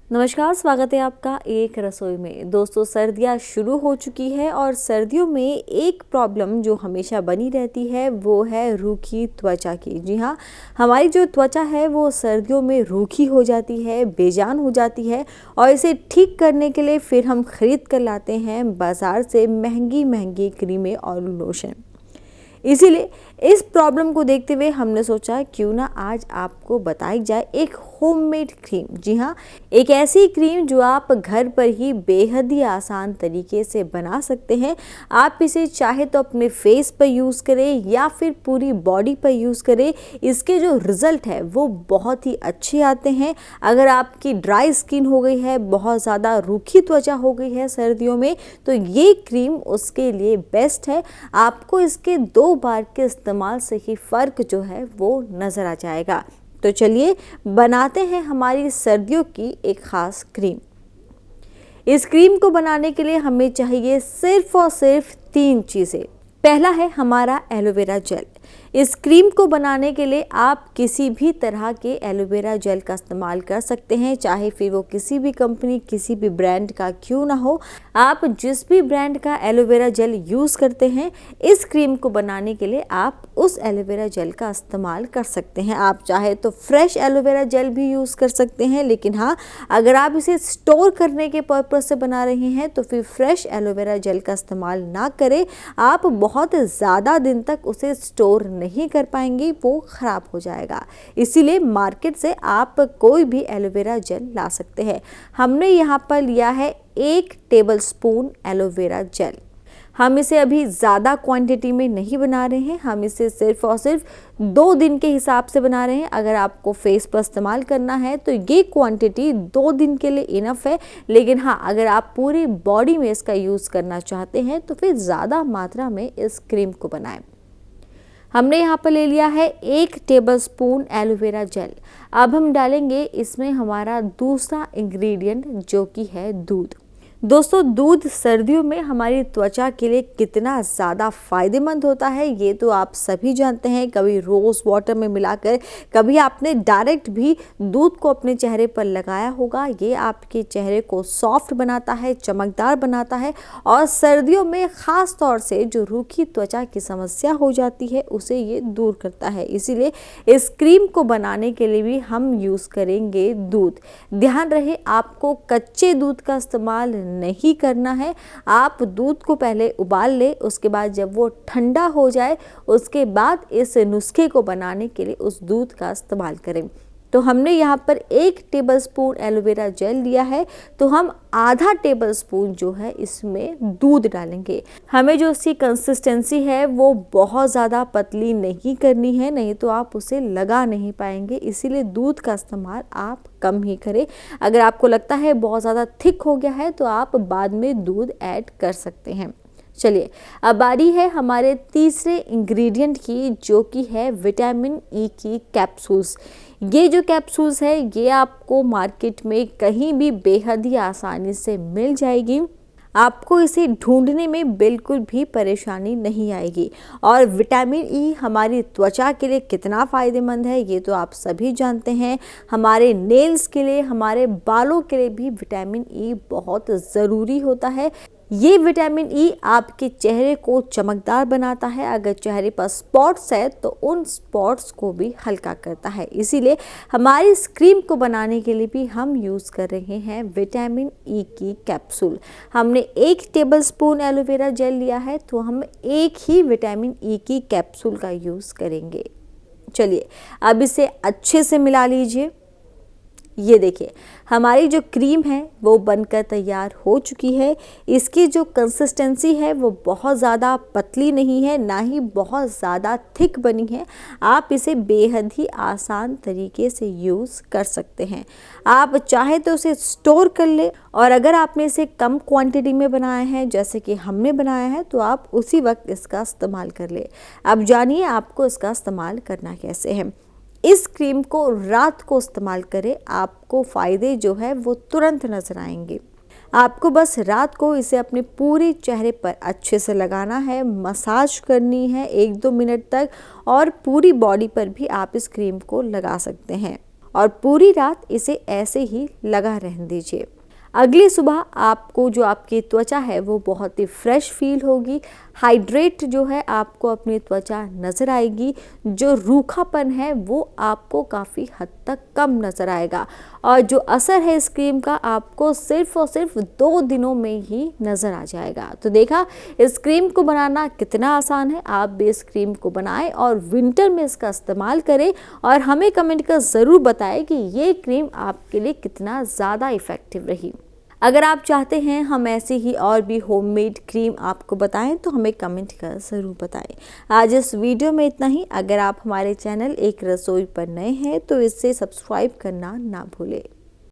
नमस्कार, स्वागत है आपका एक रसोई में। दोस्तों, सर्दियाँ शुरू हो चुकी है और सर्दियों में एक प्रॉब्लम जो हमेशा बनी रहती है वो है रूखी त्वचा की। जी हाँ, हमारी जो त्वचा है वो सर्दियों में रूखी हो जाती है, बेजान हो जाती है और इसे ठीक करने के लिए फिर हम खरीद कर लाते हैं बाज़ार से महंगी महंगी क्रीमें और लोशन। इसीलिए इस प्रॉब्लम को देखते हुए हमने सोचा क्यों ना आज आपको बताई जाए एक होममेड क्रीम। जी हाँ, एक ऐसी क्रीम जो आप घर पर ही बेहद ही आसान तरीके से बना सकते हैं। आप इसे चाहे तो अपने फेस पर यूज़ करें या फिर पूरी बॉडी पर यूज़ करें। इसके जो रिज़ल्ट है वो बहुत ही अच्छे आते हैं। अगर आपकी ड्राई स्किन हो गई है, बहुत ज़्यादा रूखी त्वचा हो गई है सर्दियों में, तो ये क्रीम उसके लिए बेस्ट है। आपको इसके 2 बार के इस्तेमाल से ही फ़र्क जो है वो नज़र आ जाएगा। तो चलिए बनाते हैं हमारी सर्दियों की एक ख़ास क्रीम। इस क्रीम को बनाने के लिए हमें चाहिए सिर्फ और सिर्फ 3 चीज़ें। पहला है हमारा एलोवेरा जेल। इस क्रीम को बनाने के लिए आप किसी भी तरह के एलोवेरा जेल का इस्तेमाल कर सकते हैं, चाहे फिर वो किसी भी कंपनी, किसी भी ब्रांड का क्यों ना हो। आप जिस भी ब्रांड का एलोवेरा जेल यूज़ करते हैं, इस क्रीम को बनाने के लिए आप उस एलोवेरा जेल का इस्तेमाल कर सकते हैं। आप चाहे तो फ्रेश एलोवेरा जेल भी यूज़ कर सकते हैं, लेकिन हाँ, अगर आप इसे स्टोर करने के पर्पज़ से बना रहे हैं तो फिर फ्रेश एलोवेरा जेल का इस्तेमाल ना करें। आप बहुत ज़्यादा दिन तक उसे स्टोर नहीं कर पाएंगे, वो ख़राब हो जाएगा। इसीलिए मार्केट से आप कोई भी एलोवेरा जेल ला सकते हैं। हमने यहाँ पर लिया है 1 टेबलस्पून एलोवेरा जेल। हम इसे अभी ज़्यादा क्वांटिटी में नहीं बना रहे हैं, हम इसे सिर्फ और सिर्फ 2 दिन के हिसाब से बना रहे हैं। अगर आपको फेस पर इस्तेमाल करना है तो ये क्वांटिटी 2 दिन के लिए इनफ है, लेकिन हाँ, अगर आप पूरी बॉडी में इसका यूज़ करना चाहते हैं तो फिर ज़्यादा मात्रा में इस क्रीम को बनाएं। हमने यहाँ पर ले लिया है 1 टेबलस्पून एलोवेरा जेल। अब हम डालेंगे इसमें हमारा दूसरा इंग्रेडिएंट जो कि है दूध। दोस्तों, दूध सर्दियों में हमारी त्वचा के लिए कितना ज़्यादा फ़ायदेमंद होता है ये तो आप सभी जानते हैं। कभी रोज़ वाटर में मिलाकर, कभी आपने डायरेक्ट भी दूध को अपने चेहरे पर लगाया होगा। ये आपके चेहरे को सॉफ्ट बनाता है, चमकदार बनाता है और सर्दियों में ख़ास तौर से जो रूखी त्वचा की समस्या हो जाती है उसे ये दूर करता है। इसीलिए इस क्रीम को बनाने के लिए भी हम यूज़ करेंगे दूध। ध्यान रहे, आपको कच्चे दूध का इस्तेमाल नहीं करना है। आप दूध को पहले उबाल ले, उसके बाद जब वो ठंडा हो जाए उसके बाद इस नुस्खे को बनाने के लिए उस दूध का इस्तेमाल करें। तो हमने यहाँ पर 1 टेबलस्पून एलोवेरा जेल लिया है, तो हम आधा टेबलस्पून जो है इसमें दूध डालेंगे। हमें जो उसकी कंसिस्टेंसी है वो बहुत ज़्यादा पतली नहीं करनी है, नहीं तो आप उसे लगा नहीं पाएंगे। इसीलिए दूध का इस्तेमाल आप कम ही करें। अगर आपको लगता है बहुत ज़्यादा थिक हो गया है तो आप बाद में दूध ऐड कर सकते हैं। चलिए, अब बारी है हमारे तीसरे इंग्रेडिएंट की, जो कि है विटामिन ई की कैप्सूल्स। ये जो कैप्सूल्स है ये आपको मार्केट में कहीं भी बेहद ही आसानी से मिल जाएगी। आपको इसे ढूंढने में बिल्कुल भी परेशानी नहीं आएगी। और विटामिन ई हमारी त्वचा के लिए कितना फ़ायदेमंद है ये तो आप सभी जानते हैं। हमारे नेल्स के लिए, हमारे बालों के लिए भी विटामिन ई बहुत ज़रूरी होता है। ये विटामिन ई आपके चेहरे को चमकदार बनाता है। अगर चेहरे पर स्पॉट्स है तो उन स्पॉट्स को भी हल्का करता है। इसीलिए हमारी इस क्रीम को बनाने के लिए भी हम यूज़ कर रहे हैं विटामिन ई की कैप्सूल। हमने 1 टेबलस्पून एलोवेरा जेल लिया है, तो हम 1 ही विटामिन ई की कैप्सूल का यूज़ करेंगे। चलिए, अब इसे अच्छे से मिला लीजिए। ये देखिए, हमारी जो क्रीम है वो बनकर तैयार हो चुकी है। इसकी जो कंसिस्टेंसी है वो बहुत ज़्यादा पतली नहीं है, ना ही बहुत ज़्यादा थिक बनी है। आप इसे बेहद ही आसान तरीके से यूज़ कर सकते हैं। आप चाहे तो उसे स्टोर कर ले, और अगर आपने इसे कम क्वांटिटी में बनाया है जैसे कि हमने बनाया है तो आप उसी वक्त इसका इस्तेमाल कर ले। अब जानिए आपको इसका इस्तेमाल करना कैसे है। इस क्रीम को रात को इस्तेमाल करें, आपको फ़ायदे जो है वो तुरंत नज़र आएंगे। आपको बस रात को इसे अपने पूरे चेहरे पर अच्छे से लगाना है, मसाज करनी है 1-2 मिनट तक, और पूरी बॉडी पर भी आप इस क्रीम को लगा सकते हैं। और पूरी रात इसे ऐसे ही लगा रहने दीजिए। अगली सुबह आपको जो आपकी त्वचा है वो बहुत ही फ्रेश फील होगी, हाइड्रेट जो है आपको अपनी त्वचा नज़र आएगी, जो रूखापन है वो आपको काफ़ी हद तक कम नज़र आएगा और जो असर है इस क्रीम का आपको सिर्फ और सिर्फ 2 दिनों में ही नज़र आ जाएगा। तो देखा इस क्रीम को बनाना कितना आसान है। आप भी इस क्रीम को बनाएं और विंटर में इसका इस्तेमाल करें और हमें कमेंट कर ज़रूर बताएं कि ये क्रीम आपके लिए कितना ज़्यादा इफ़ेक्टिव रही। अगर आप चाहते हैं हम ऐसे ही और भी होममेड क्रीम आपको बताएं तो हमें कमेंट कर ज़रूर बताएं। आज इस वीडियो में इतना ही। अगर आप हमारे चैनल एक रसोई पर नए हैं तो इसे सब्सक्राइब करना ना भूलें।